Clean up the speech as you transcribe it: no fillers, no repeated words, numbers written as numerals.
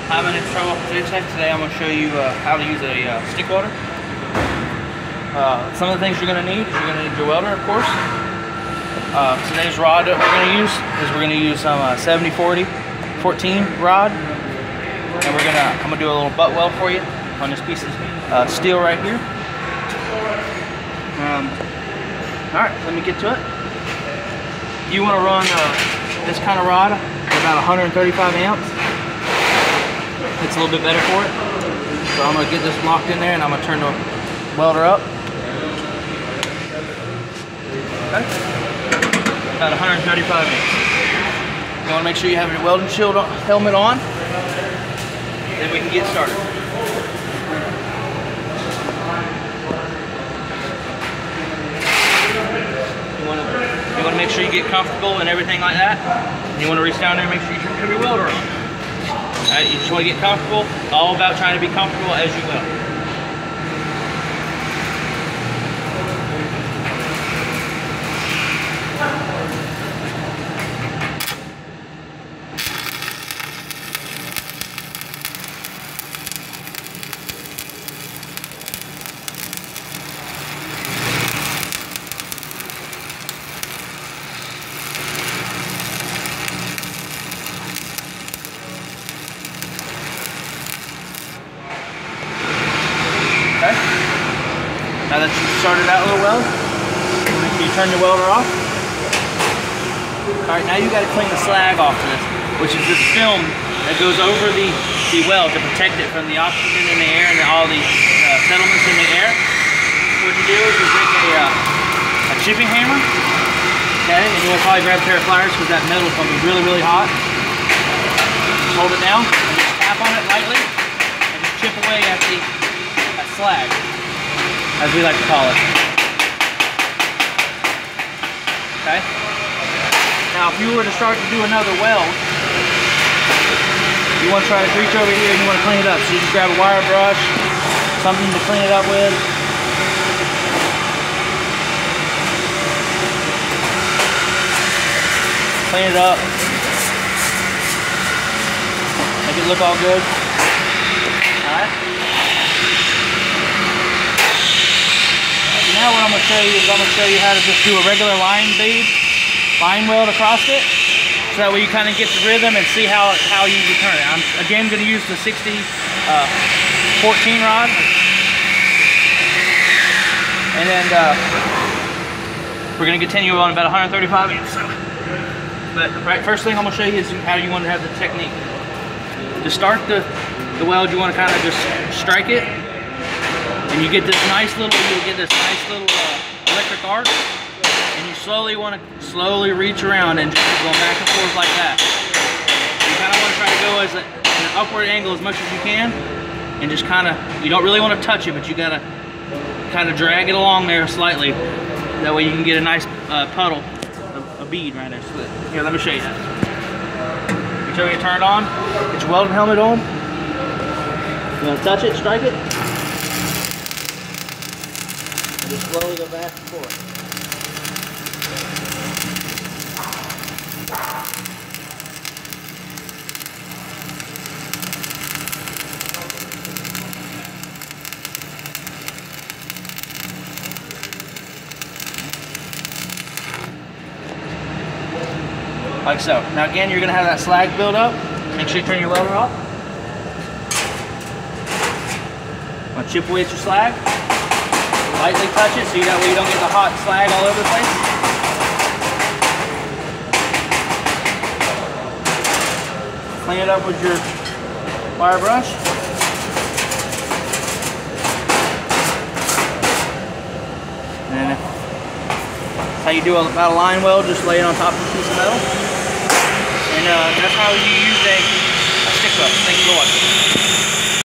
Hi, my name is Trevor. Today I'm going to show you how to use a stick welder. Some of the things you're going to need is you're going to need your welder, of course. Today's rod that we're going to use is we're going to use some 70-40 14 rod, and I'm going to do a little butt weld for you on this piece of steel right here. All right, let me get to it. You want to run this kind of rod at about 135 amps. It's a little bit better for it. So I'm going to get this locked in there, and I'm going to turn the welder up. Okay. About 135 amps. You want to make sure you have your welding shield helmet on. Then we can get started. You want to make sure you get comfortable and everything like that. You want to reach down there and make sure you have your welder on. Alright, you just want to get comfortable. All about trying to be comfortable as you weld. Now that you've started out a little weld, make sure you turn your welder off. Alright, now you got to clean the slag off of this, which is this film that goes over the weld to protect it from the oxygen in the air and all the settlements in the air. What you do is you take a chipping hammer, okay, and you will probably grab a pair of pliers because that metal is going to be really, really hot. Just hold it down and just tap on it lightly and just chip away at the slag, as we like to call it. Okay? Now if you were to start to do another weld, you want to try to reach over here and you want to clean it up. So you just grab a wire brush, something to clean it up with. Clean it up. Make it look all good. Alright? Now what I'm going to show you is I'm going to show you how to just do a regular line weld across it, so that way you kind of get the rhythm and see how you return it. I'm again going to use the 60-14 rod, and then we're going to continue on about 135 amps. But right, first thing I'm going to show you is how you want to have the technique. To start the weld, you want to kind of just strike it. And you get this nice little, electric arc, and you want to reach around and just go back and forth like that. You kind of want to try to go as an upward angle as much as you can, and just kind of, you don't really want to touch it, but you got to kind of drag it along there slightly. That way you can get a nice puddle, a bead right there. So here, let me show you that. Make sure you turn it on, get your welding helmet on. You want to touch it, strike it. Just slowly go back and forth. Like so. Now again, you're going to have that slag build up. Make sure you turn your welder off. I'm going to chip away at your slag. Lightly touch it so that way you don't get the hot slag all over the place. Clean it up with your wire brush. And that's how you do about a line weld, just lay it on top of a piece of metal. And that's how you use a stick weld. Thanks for watching.